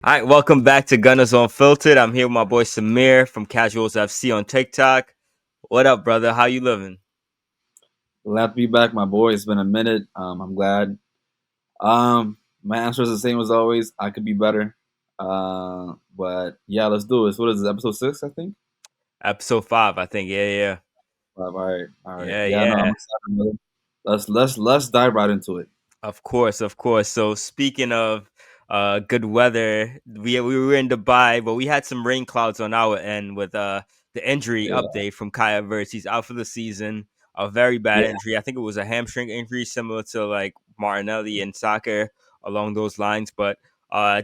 All right, welcome back to Gunners Unfiltered. I'm here with my boy Semir from Casuals FC on TikTok. What up, brother? How you living? Glad to be back, my boy. It's been a minute. I'm glad. My answer is the same as always. I could be better. But yeah, let's do this. What is this, episode 6, I think? Episode 5, I think. Yeah. 5. All right. All right. Yeah, Yeah, no, I'm yeah. excited, brother. Let's dive right into it. Of course, of course. So speaking of good weather, we were in Dubai, but we had some rain clouds on our end with the injury Yeah. update from Kai Havertz. He's out for the season. A very bad Yeah. injury. I think it was a hamstring injury, similar to like Martinelli in soccer, along those lines. But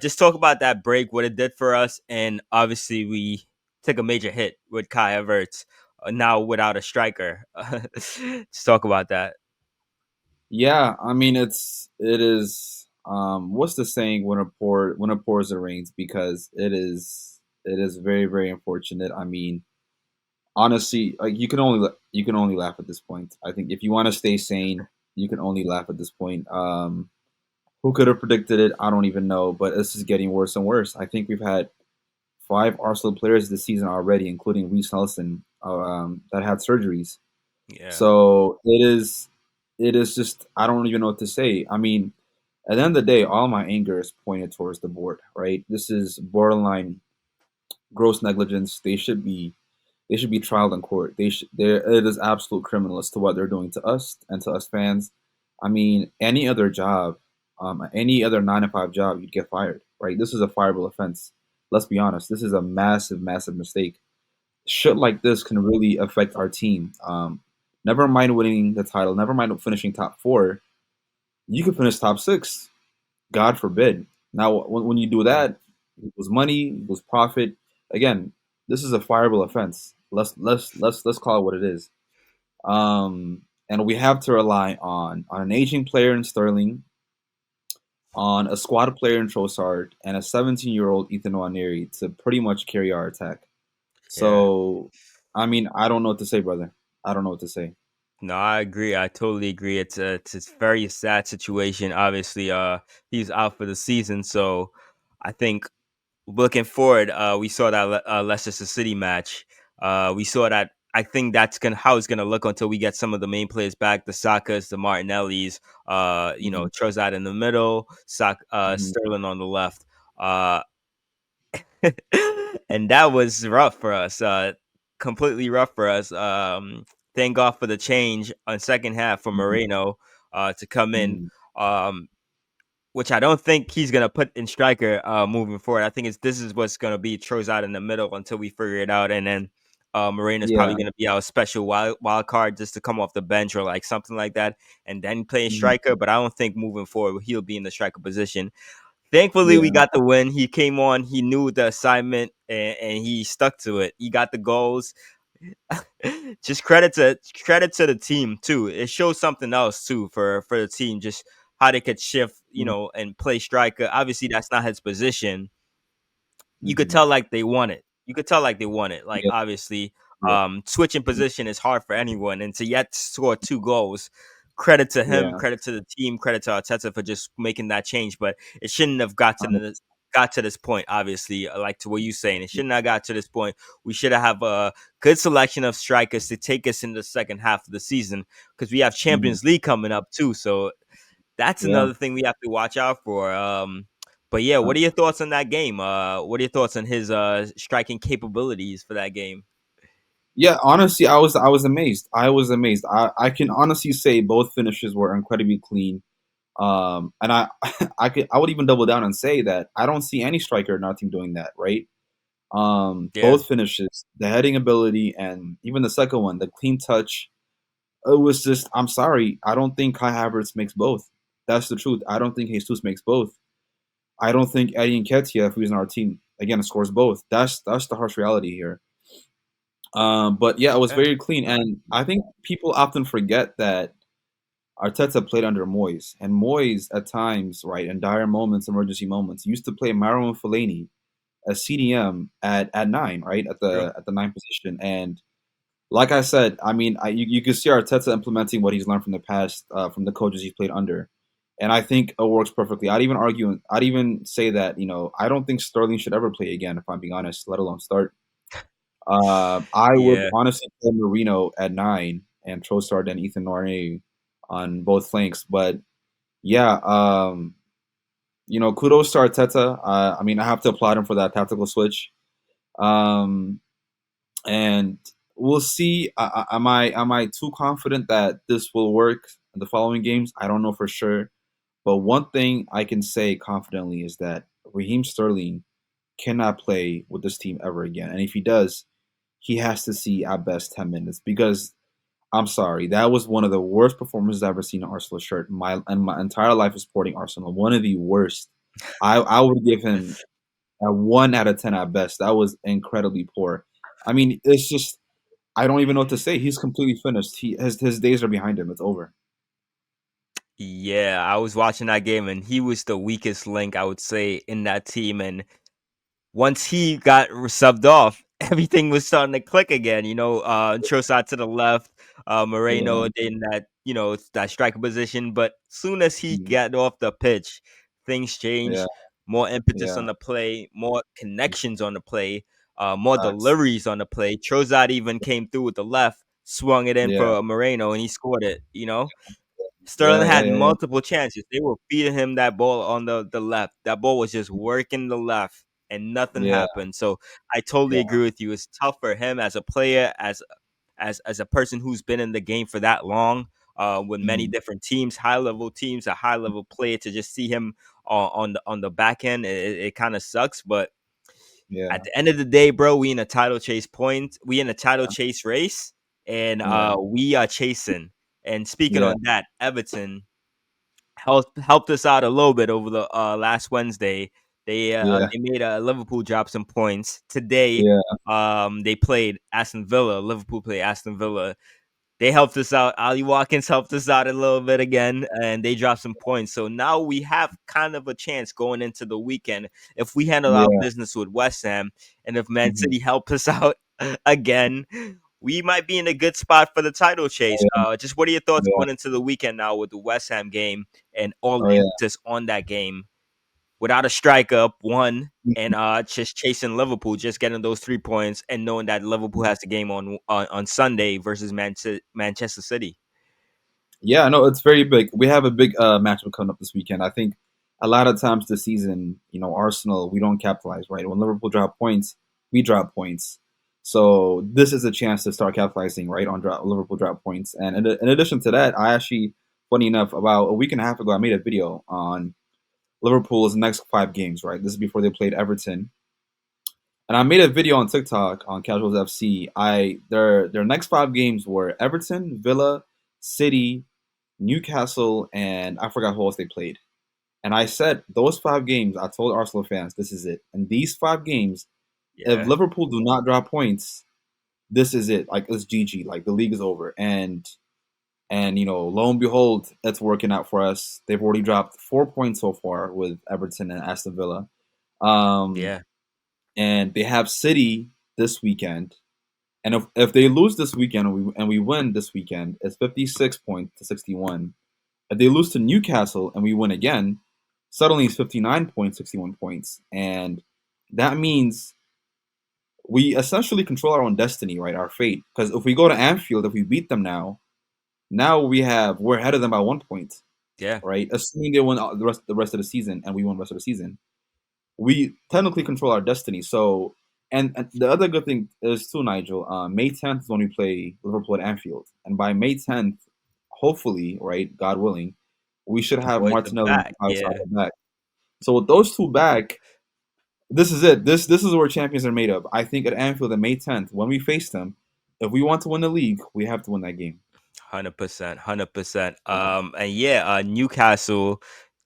just talk about that break, what it did for us, and obviously we took a major hit with Kai Havertz. Now without a striker. Just talk about that. Yeah, I mean it is what's the saying when it pours it rains, because it is very, very unfortunate. I mean, honestly, like you can only laugh at this point. I think if you want to stay sane, you can only laugh at this point. Who could have predicted it? I don't even know, but this is getting worse and worse. I think we've had 5 Arsenal players this season already, including Reece Nelson, that had surgeries. Yeah. So it is just, I don't even know what to say. I mean, at the end of the day, all my anger is pointed towards the board, right? This is borderline gross negligence. They should be trialed in court. It is absolute criminal as to what they're doing to us and to us fans. I mean, any other job, any other 9 to 5 job, you'd get fired, right? This is a fireable offense. Let's be honest. This is a massive, massive mistake. Shit like this can really affect our team. Never mind winning the title. Never mind finishing top four. You could finish top six. God forbid. Now, when you do Yeah. that, it was money, it was profit. Again, this is a fireable offense. Let's call it what it is. And we have to rely on an aging player in Sterling, on a squad player in Trossard, and a 17-year-old Ethan Nwaneri to pretty much carry our attack. Yeah. So, I mean, I don't know what to say, brother. I don't know what to say. No, I agree. I totally agree. It's a very sad situation. Obviously, he's out for the season, so I think looking forward, we saw that Leicester City match. We saw that. I think that's gonna how it's gonna look until we get some of the main players back, the Sakas, the Martinellis, Hmm. Trossard in the middle, Hmm. Sterling on the left. Uh, and that was rough for us. Completely rough for us. Thank God for the change on second half for Hmm. Moreno to come in. Hmm. Um, which I don't think he's gonna put in striker moving forward. I think this is what's gonna be Trossard in the middle until we figure it out, and then Moreno's probably Yeah. gonna be our special wild card just to come off the bench or like something like that, and then play Hmm. striker. But I don't think moving forward he'll be in the striker position. Thankfully, we Yeah. got the win. He came on. He knew the assignment, and he stuck to it. He got the goals. Just credit to the team too. It shows something else too for the team. Just how they could shift, and play striker. Obviously, that's not his position. You could Hmm. tell like they want it. You could tell like they want it. Like Yeah. obviously, Yeah. switching position is hard for anyone, and to yet score 2 goals. Credit to him, Yeah. credit to the team, credit to Arteta for just making that change. But it shouldn't have Um, got to this point. Obviously, like to what you saying, it shouldn't have got to this point. We should have a good selection of strikers to take us in the second half of the season because we have mhm. Champions League coming up too. So that's Yeah. another thing we have to watch out for. But yeah, what Um, are your thoughts on that game? What are your thoughts on his striking capabilities for that game? yeah. Honestly, I was amazed. I was amazed. I can honestly say both finishes were incredibly clean. And I would even double down and say that I don't see any striker in our team doing that. Right. Yeah, Both finishes, the heading ability, and even the second one, the clean touch. It was just, I'm sorry, I don't think Kai Havertz makes both. That's the truth. I don't think Jesus makes both. I don't think Eddie Nketiah, who's in our team, again scores both. That's the harsh reality here. But yeah, it was yeah, very clean, and I think people often forget that Arteta played under Moyes, and Moyes at times, right, in dire moments, emergency moments, used to play Marouane Fellaini as CDM at nine, right, at true. the nine position. And like I said, I mean, you can see Arteta implementing what he's learned from the past, from the coaches he's played under. and I think it works perfectly. I'd even argue. I'd even say that I don't think Sterling should ever play again. If I'm being honest, let alone start. I would Yeah, honestly play Marino at 9 and Trossard and Ethan Nornay on both flanks. But yeah, kudos to Arteta. I mean, I have to applaud him for that tactical switch. Um, and we'll see. Am I too confident that this will work in the following games? I don't know for sure. But one thing I can say confidently is that Raheem Sterling cannot play with this team ever again. And if he does, he has to see at best 10 minutes because I'm sorry, that was one of the worst performances I've ever seen in Arsenal shirt in my entire life of supporting Arsenal. One of the worst. I would give him a 1 out of 10 at best. That was incredibly poor. I mean, it's just I don't even know what to say. He's completely finished. His days are behind him. It's over. yeah. I was watching that game, and he was the weakest link, I would say, in that team. And once he got subbed off, everything was starting to click again. Trossard to the left, Moreno Yeah, in that that striker position. But soon as he mm, got off the pitch, things yeah, changed. More impetus yeah. on the play, more connections on the play, more Facts. deliveries on the play. Trossard even came through with the left, swung it in Yeah, for Moreno, and he scored it. Sterling yeah, yeah, had yeah, yeah. multiple chances. They were feeding him that ball on the left. That ball was just working the left, and nothing Yeah, happened. So I totally yeah. agree with you. It's tough for him as a player, as a person who's been in the game for that long, with many Mhm. different teams, high level teams, a high level player. To just see him on the back end, it kind of sucks. But at Yeah, the end of the day, bro, we in a title chase point. We in a title chase race, and yeah, we are chasing. And speaking yeah, on that, Everton helped us out a little bit over the last Wednesday. yeah, They made Liverpool drop some points today. yeah, They played Aston Villa. Liverpool played Aston Villa. They helped us out. Ali Watkins helped us out a little bit again, and they dropped some points. So now we have kind of a chance going into the weekend if we handle our yeah. business with West Ham, and if Man Mhm. City help us out again, we might be in a good spot for the title chase. Oh, Just what are your thoughts yeah, going into the weekend now with the West Ham game and all oh, the yeah. impetus on that game without a striker up one and Mhm. just chasing Liverpool, just getting those 3 points and knowing that Liverpool has the game on Sunday versus Manchester City. Yeah, no, it's very big. We have a big matchup coming up this weekend. I think a lot of times this season, Arsenal, we don't capitalize, right? When Liverpool drop points, we drop points. So this is a chance to start capitalizing, right, on Liverpool drop points. And in addition to that, I actually, funny enough, about a week and a half ago, I made a video on Liverpool's next 5 games, right? This is before they played Everton. And I made a video on TikTok on Casuals FC. Their next 5 games were Everton, Villa, City, Newcastle, and I forgot who else they played. And I said those 5 games, I told Arsenal fans, this is it. And these 5 games, if Yeah, Liverpool do not drop points, this is it. Like it's GG. Like the league is over. And lo and behold, it's working out for us. They've already dropped 4 points so far with Everton and Aston Villa. Um, yeah, and they have City this weekend. And if they lose this weekend and we win this weekend, it's 56 points to 61. If they lose to Newcastle and we win again, suddenly it's 59 points, 61 points. And that means we essentially control our own destiny, right? Our fate. Because if we go to Anfield, if we beat them now we're ahead of them by 1 point, yeah. right? Assuming they win the rest of the season and we win the rest of the season. We technically control our destiny. So, and the other good thing is too, Nigel. May 10th is when we play Liverpool at Anfield, and by May 10th, hopefully, right, God willing, we should The have boys are Martinelli and back. Bukayo Yeah, Saka back. So with those two back, this is it. This is where champions are made of. I think at Anfield on May 10th, when we face them, if we want to win the league, we have to win that game. 100%, 100%. Yeah, And yeah, Newcastle.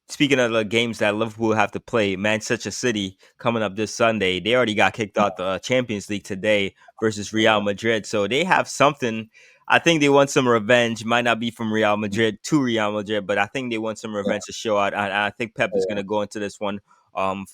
Speaking of the games that Liverpool have to play, Manchester City coming up this Sunday. They already got kicked out the Champions League today versus Real Madrid, so they have something. I think they want some revenge. Might not be from Real Madrid to Real Madrid, but I think they want some yeah, revenge to show out. And I think Pep is going yeah. to go into this one,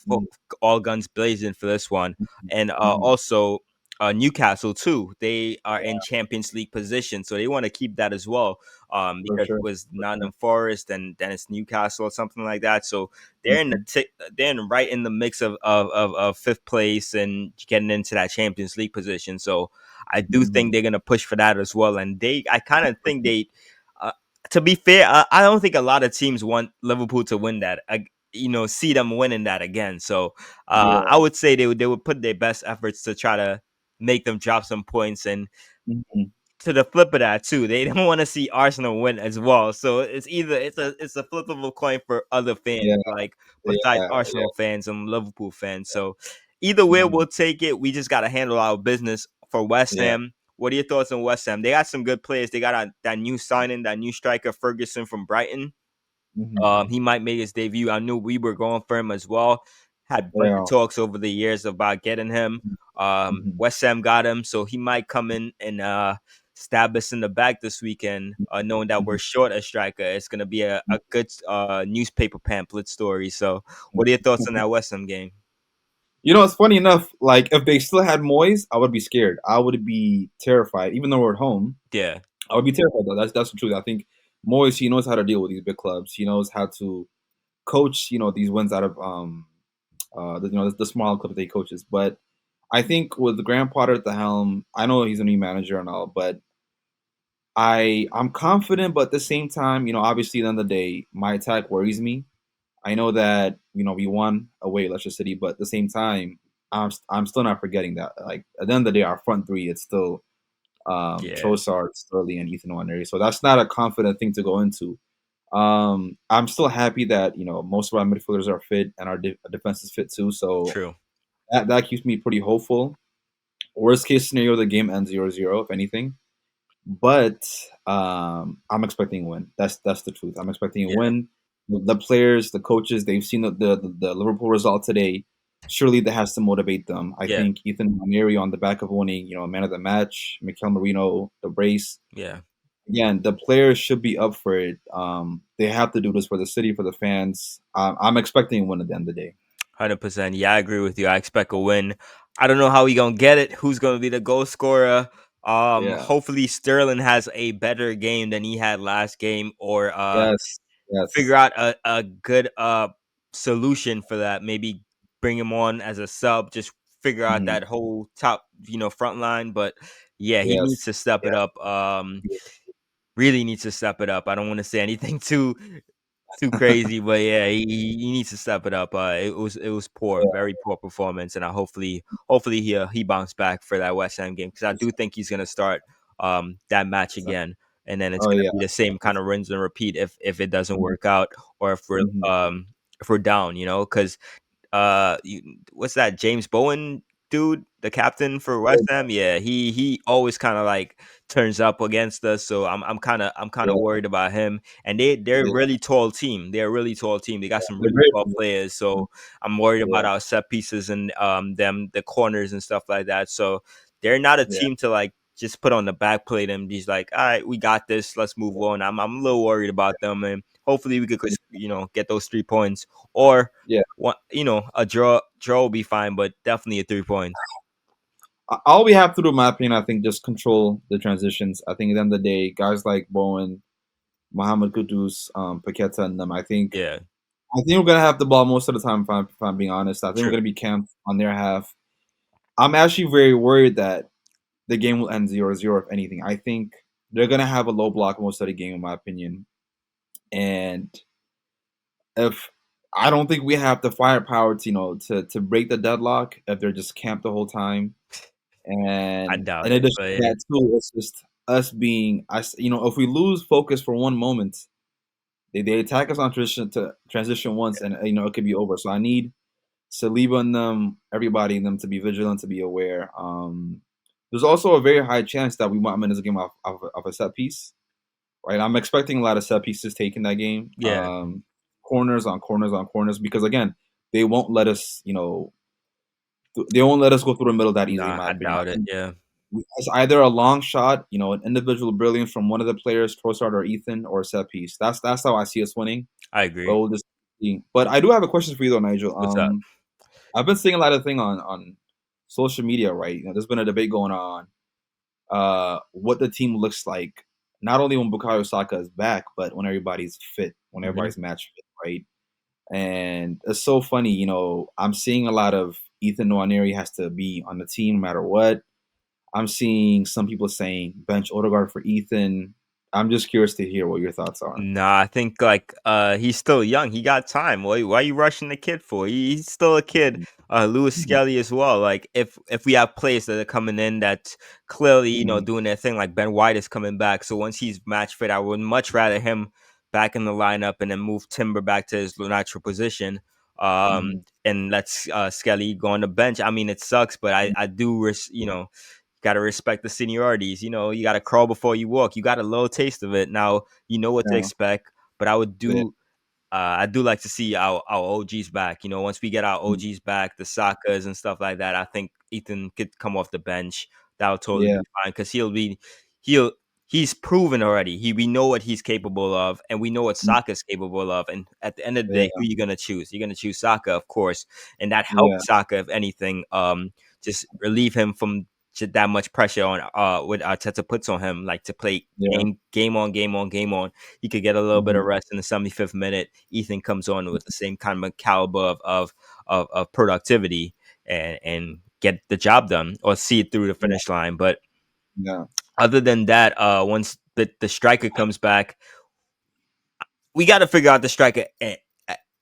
Mhm, all guns blazing for this one. And mhm. also, Newcastle too. They are in Champions League position, so they want to keep that as well. for Because it sure, was for sure. Nottingham Forest and then it's Newcastle or something like that. So they're in Mhm, they're right in the mix of fifth place and getting into that Champions League position. So I do think mhm. they're gonna push for that as well. And I kind of think they, uh, to be fair, I don't think a lot of teams want Liverpool to win that. See them winning that again. So I Yeah. would say they would put their best efforts to try to make them drop some points. And Mhm. to the flip of that too, they don't want to see Arsenal win as well. So it's a flip of a coin for other fans, Yeah, like besides yeah, Arsenal yeah. fans and Liverpool fans. So either way, Mhm. we'll take it. We just got to handle our business for West Yeah. Ham. What are your thoughts on West Ham? They got some good players. They got that new signing, that new striker Ferguson from Brighton. Mhm. He might make his debut. I knew we were going for him as well. Had a bunch of Yeah. talks over the years about getting him. Mhm. West Ham got him, so he might come in and stab us in the back this weekend, knowing that we're Mhm. short a striker. It's gonna be a Mhm. good newspaper pamphlet story. So, what are your thoughts on that West Ham game? It's funny enough. Like, if they still had Moyes, I would be scared. I would be terrified, even though we're at home. Yeah, I would be terrified though. That's the truth. I think Moyes, he knows how to deal with these big clubs. He knows how to coach. These wins out of the small clubs that he coaches. But I think with Graham Potter at the helm, I know he's a new manager and all, but I'm confident. But at the same time, obviously, at the end of the day, my attack worries me. I know that we won away at Leicester City, but at the same time, I'm still not forgetting that. Like, at the end of the day, our front three, it's still yeah, Trossard, Sterling, and Ethan Nwaneri. So that's not a confident thing to go into. I'm still happy that most of our midfielders are fit and our defense is fit too. So true. that keeps me pretty hopeful. Worst case scenario, the game ends 0-0, if anything. But I'm expecting a win. That's the truth. I'm expecting a Yeah, win. The players, the coaches, they've seen the Liverpool result today. Surely that has to motivate them. I yeah, think Ethan Nwaneri on the back of winning, man of the match, Mikel Merino, the brace. yeah. Again, the players should be up for it. They have to do this for the city, for the fans. I'm expecting a win at the end of the day. 100%. Yeah, I agree with you. I expect a win. I don't know how we gonna get it. Who's gonna be the goal scorer? Yeah. Hopefully Sterling has a better game than he had last game, or Yes. figure Yes. out a good solution for that. Maybe bring him on as a sub. Just figure out Mhm. that whole top front line. But yeah, he needs Yes. to step it Yeah. up. Really needs to step it up. I don't want to say anything too crazy, but yeah, he needs to step it up. It was poor, Yeah. very poor performance, and I hopefully he bounced back for that West Ham game because I do think he's gonna start that match again, and then it's Oh gonna yeah. be the same kind of rinse and repeat if it doesn't Mhm. work out or Mhm. if we're down, because what's that James Bowen dude, the captain for West Ham? Yeah, he always kind of like turns up against us, so I'm kind of Yeah. worried about him. And they're a Yeah. really tall team. They're a really tall team. They got some They're really very tall familiar. players, Mhm. so I'm worried about Yeah. our set pieces and them the corners and stuff like that. So they're not a Yeah. team to like just put on the back plate and be like, all right, we got this. Let's move on. I'm a little worried about them, and hopefully we could get those 3 points or Yeah. a draw will be fine, but definitely a 3 points. All we have to do, in my opinion, I think, just control the transitions. I think at the end of the day, guys like Bowen, Mohamed Kudus, Paqueta, and them. Yeah, I think we're gonna have the ball most of the time. If I'm being honest, I think we're true. gonna be camped on their half. I'm actually very worried that the game will end 0-0. If anything, I think they're gonna have a low block most of the game, in my opinion. And if I don't think we have the firepower to to break the deadlock if they're just camped the whole time. I And doubt in it, addition but to yeah, that too, it's just us being us. If we lose focus for one moment, they attack us on transition once, and it could be over. So I need Saliba and them, everybody in them, to be vigilant, to be aware. There's also a very high chance that we might win this game off a set piece, right? I'm expecting a lot of set pieces taken that game. yeah, Corners on corners on corners, because again, they won't let us, they won't let us go through the middle that easily, in nah, my I opinion. I doubt it. think Yeah, it's either a long shot, an individual brilliance from one of the players, Trossard or Ethan, or a set piece. That's how I see us winning. I But agree. we'll just see. But I do have a question for you though, Nigel. What's up? I've been seeing a lot of thing on social media, right? There's been a debate going on what the team looks like, not only when Bukayo Saka is back, but when everybody's fit, when Hmm. everybody's match fit, right? And it's so funny, I'm seeing a lot of Ethan Nwaneri has to be on the team no matter what. I'm seeing some people saying bench Odegaard for Ethan. I'm just curious to hear what your thoughts are. Nah, I think like he's still young. He got time. Why you rushing the kid for? He's still a kid. Lewis Mhm, Skelly as well. Like if we have players that are coming in that clearly mhm, doing their thing, like Ben White is coming back. So once he's match fit, I would much rather him back in the lineup and then move Timber back to his natural position. mhm, And let's Skelly go on the bench. I mean, it sucks, but mhm. I do Yeah, got to respect the seniorities. You got to crawl before you walk. You got a little taste of it. Now you know what to yeah, expect. But yeah, I do like to see our OGs back. Once we get our mhm, OGs back, the Sakas and stuff like that, I think Ethan could come off the bench. That'll totally yeah, be fine because he'll he's proven already. We know what he's capable of, and we know what mhm, Saka's capable of. And at the end of the day, yeah, who you gonna choose? You're gonna choose Saka, of course, and that yeah, helps Saka if anything. Just relieve him from that much pressure on what Arteta puts on him, like to play yeah, game on game on game on. He could get a little bit of mhm, rest in the 75th minute. Ethan comes on with the same kind of caliber of productivity and get the job done or see it through the yeah, finish line. But yeah, other than that, once the striker comes back, we got to figure out the striker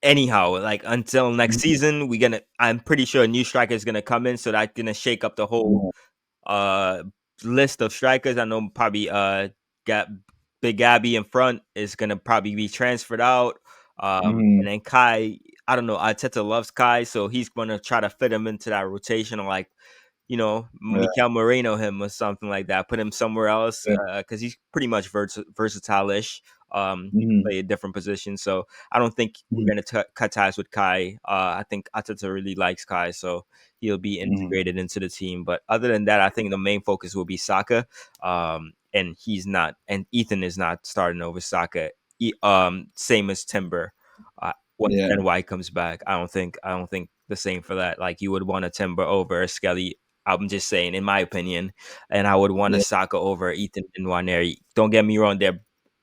anyhow. Like until next mhm, season, I'm pretty sure a new striker is gonna come in, so that's gonna shake up the whole yeah, uh list of strikers. I know probably got Big Gabby in front is gonna probably be transferred out. mhm, And then Kai, I don't know. Arteta loves Kai, so he's gonna try to fit him into that rotation, or like yeah, Mikel Moreno him or something like that. Put him somewhere else yeah, because he's pretty much versatile-ish. mhm, Play a different position, so I don't think we're mhm, gonna cut ties with Kai. I think Ateta really likes Kai, so he'll be mhm, integrated into the team. But other than that, I think the main focus will be Saka. And he's not, and Ethan is not starting over Saka. Same as Timber. Once yeah, Ben White comes back, I don't think the same for that. Like you would want a Timber over a Skelly. I'm just saying, in my opinion, and I would want a yeah, Saka over Ethan and Waneri. Don't get me wrong; they're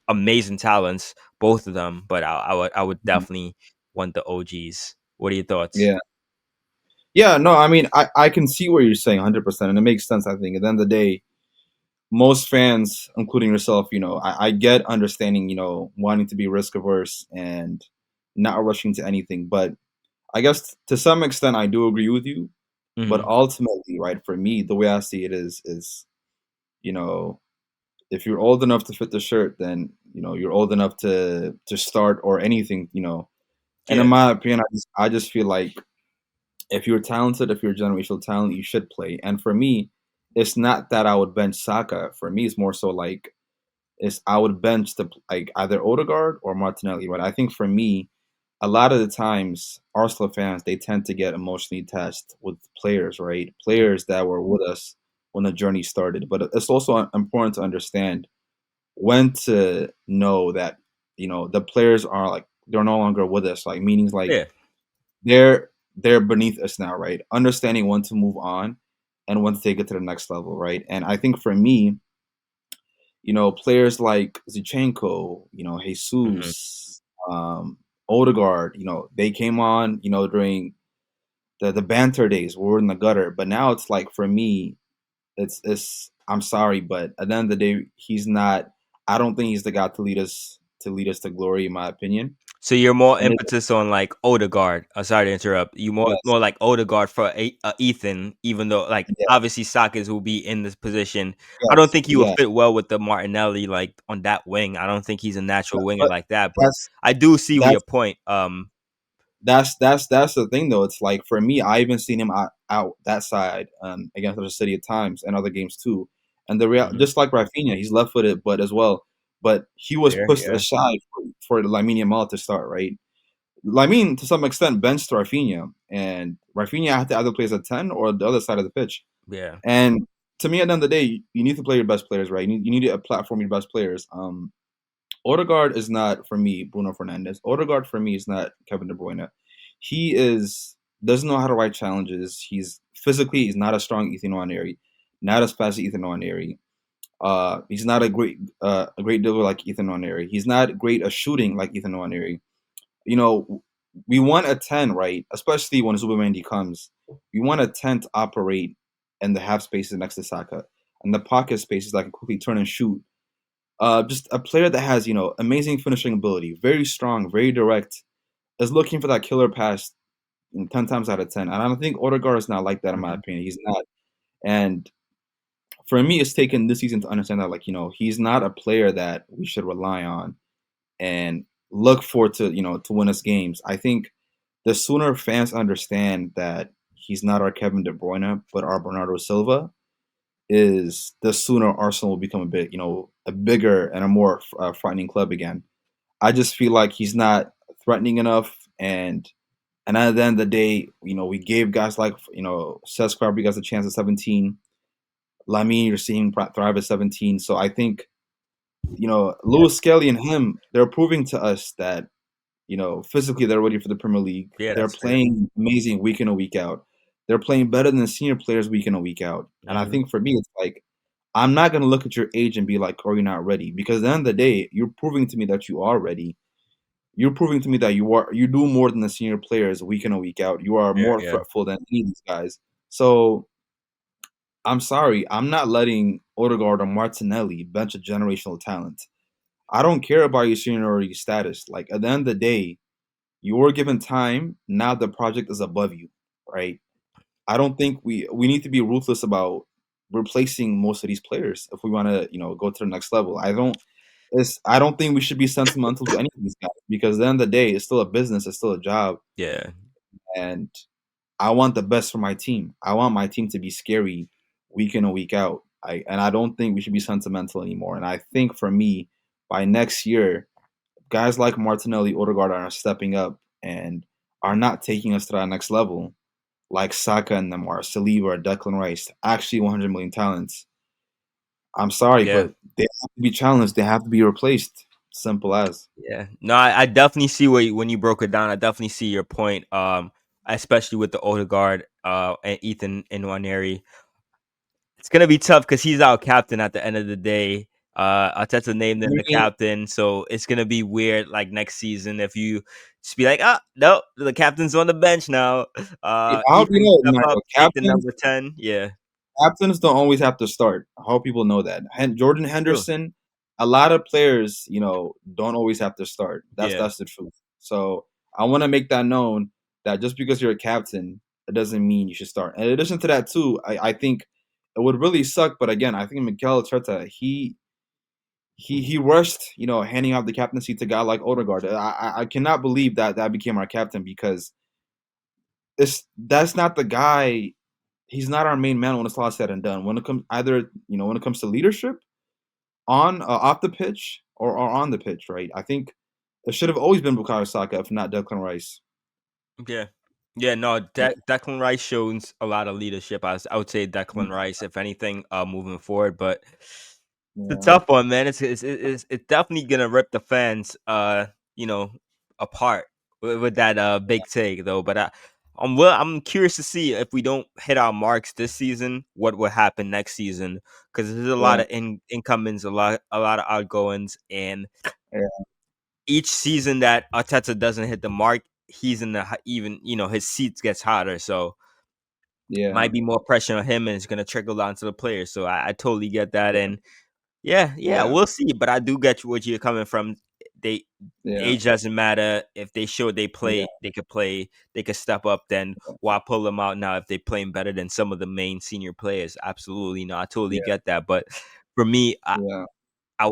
amazing talents, both of them. But I would mhm, definitely want the OGs. What are your thoughts? yeah. Yeah, no, I mean, I can see what you're saying 100%, and it makes sense, I think. At the end of the day, most fans, including yourself, I get understanding, wanting to be risk averse and not rushing to anything. But I guess to some extent, I do agree with you. But Hmm. ultimately, right, for me, the way I see it is, you know, if you're old enough to fit the shirt, then, you're old enough to start or anything. And in Yeah. my opinion, I just feel like if you're talented, if you're generational talent, you should play. And for me, it's not that I would bench Saka. For me, it's more so like is I would bench like either Odegaard or Martinelli. But I think for me, a lot of the times Arsenal fans they tend to get emotionally attached with players, right? Players that were with us when the journey started. But it's also important to understand when to know that the players are like they're no longer with us. Like meanings like Yeah. they're beneath us now, right? Understanding when to move on and when to take it to the next level, right? And I think for me, players like Zichenko, Hmm. Jesus, Odegaard, they came on, during the banter days. We were in the gutter, but now it's like for me, it's. I'm sorry, but at the end of the day, he's not. I don't think he's the guy to lead us to glory, in my opinion. So you're more And impetus on like Odegaard. Sorry to interrupt. You more yes, like Odegaard for Ethan, even though like yes, obviously Sakas will be in this position. I don't yes, think he will yeah, fit well with the Martinelli like on that wing. I don't think he's a natural winger but like that. But that's I do see your that's point. that's the thing though. It's like for me, I even seen him out that side against the City at times and other games too. And the real Mhm. just like Rafinha, he's left footed, but as well, but he was Yeah, pushed yeah, aside for Lamine Yamal to start, right? Lamine to some extent benched Rafinha, and Rafinha had to either play as a 10 or the other side of the pitch. yeah. And to me, at the end of the day, you need to play your best players, right? You need a platform your best players. Odegaard is not for me Bruno Fernandes. Odegaard for me is not Kevin De Bruyne. He is. doesn't know how to write challenges. He's not as strong as Ethan Nwaneri, not as fast as Ethan Nwaneri. He's not a great dribbler like Ethan Nwaneri. He's not great at shooting like Ethan Nwaneri. You know, we want a 10, right? Especially when Zubimendi comes. We want a 10 to operate in the half spaces next to Saka and the pocket spaces that can quickly turn and shoot. Just a player that has, amazing finishing ability, very strong, very direct, is looking for that killer pass 10 times out of 10. And I don't think Odegaard is not like that, in my Mhm. opinion. He's not. And for me, it's taken this season to understand that, like, he's not a player that we should rely on and look forward to, to win us games. I think the sooner fans understand that he's not our Kevin De Bruyne, but our Bernardo Silva, is the sooner Arsenal will become a bigger and a more frightening club again. I just feel like he's not threatening enough, and at the end of the day, we gave guys like Cesc Fabregas a chance at 17. Lamine, you're seeing thrive at 17. So I think Yeah, Lewis Skelly and him, they're proving to us that physically they're ready for the Premier League. yeah, They're that's fair. playing amazing week in and week out. They're playing better than the senior players week in and week out. And I Mhm. think for me, it's like I'm not gonna look at your age and be like, "Oh, you're not ready," because at the end of the day, you're proving to me that you are ready. You're proving to me that you do more than the senior players week in and week out. You are Fair, more yeah. fretful than any of these guys. So I'm sorry, I'm not letting Odegaard or Martinelli bench a generational talent. I don't care about your seniority status. Like at the end of the day, you were given time. Now the project is above you, right? I don't think we need to be ruthless about replacing most of these players if we want to, go to the next level. I don't think we should be sentimental to any of these guys because at the end of the day, it's still a business, it's still a job, Yeah. and I want the best for my team. I want my team to be scary week in and week out. I don't think we should be sentimental anymore. And I think for me, by next year, guys like Martinelli, Odegaard are stepping up and are not taking us to that next level, like Saka and them are, Saliba or Declan Rice, actually 100 million talents. I'm sorry, Yeah. but they have to be challenged. They have to be replaced. Simple as. Yeah. No, I definitely see when you broke it down, I definitely see your point. Especially with the Odegaard and Ethan Nwaneri. It's gonna be tough because he's our captain at the end of the day. Arteta named I him the mean, captain, so it's gonna be weird. Like next season, if you just be like, "Ah, no, the captain's on the bench now." I hope Ethan step no, up, take the captains number 10. Yeah, captains don't always have to start. I hope people know that. Jordan true. Henderson, a lot of players, don't always have to start. Yeah, That's the truth. So I want to make that known that just because you're a captain, it doesn't mean you should start. And in addition to that, too, I think it would really suck. But again, I think Mikel Arteta, he rushed, handing out the captaincy to a guy like Odegaard. I cannot believe that that became our captain because that's not the guy. He's not our main man when it's all said and done. When it comes when it comes to leadership on off the pitch or on the pitch, right? I think it should have always been Bukayo Saka, if not Declan Rice. yeah, yeah. No, Yeah, Declan Rice shows a lot of leadership. I would say Declan Rice, if anything, moving forward, but. It's a yeah, tough one, man. It's definitely gonna rip the fans, you know, apart with that big take though. But I'm curious to see if we don't hit our marks this season, what will happen next season? Because there's a lot yeah, of incomings, a lot of outgoings, and yeah, each season that Arteta doesn't hit the mark, he's in the even his seats gets hotter. So yeah, might be more pressure on him, and it's gonna trickle down to the players. So I totally get that, yeah, and yeah, yeah, yeah, we'll see, but I do get where you're coming from. They yeah, age doesn't matter. If they show yeah, they could step up, then why pull them out now if they're playing better than some of the main senior players? Absolutely. No, I totally yeah, get that. But for me, yeah, I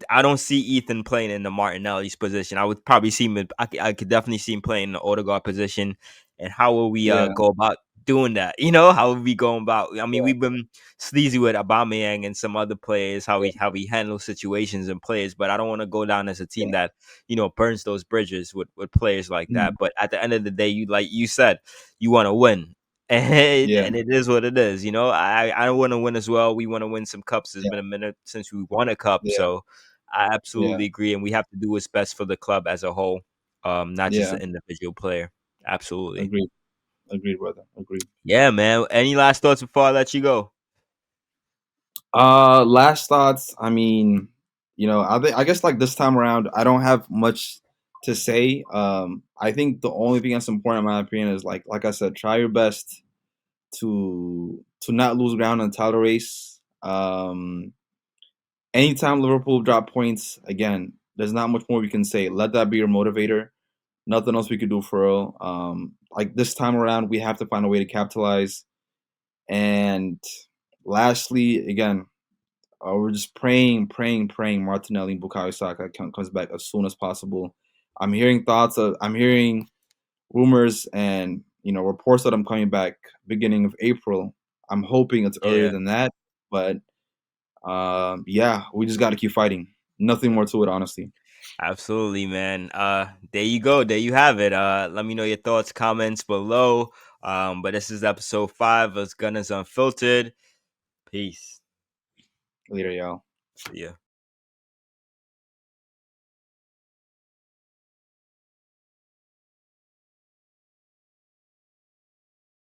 I don't see Ethan playing in the Martinelli's position. I would probably see him. I could definitely see him playing in the Odegaard position. And how will we yeah, go about doing that? How will we go about? I mean, yeah, we've been sleazy with Aubameyang and some other players, yeah, how we handle situations and players. But I don't want to go down as a team yeah. that burns those bridges with players like Mm, that. But at the end of the day, you like you said, you want to win. yeah, And it is what it is. I want to win as well. We want to win some cups. It's yeah, been a minute since we won a cup, yeah, so I yeah, absolutely agree. And we have to do what's best for the club as a whole, not just yeah. an individual player. Absolutely. Agreed. Agreed, brother. Agreed. Yeah, man. Any last thoughts before I let you go? Last thoughts. I mean, I guess like this time around, I don't have much to say. I think the only thing that's important, in my opinion, is like I said, try your best to not lose ground in the title race. Anytime Liverpool drop points, again, there's not much more we can say. Let that be your motivator. Nothing else we could do for real. Like this time around, we have to find a way to capitalize. And lastly, again, we're just praying Martinelli and Bukayo Saka comes back as soon as possible. I'm hearing rumors and reports that I'm coming back beginning of April. I'm hoping it's earlier Yeah. than that, but yeah, we just got to keep fighting. Nothing more to it, honestly. Absolutely, man. There you go. There you have it. Let me know your thoughts, comments below. But this is episode 5 of Gunners Unfiltered. Peace. Later, y'all. See ya.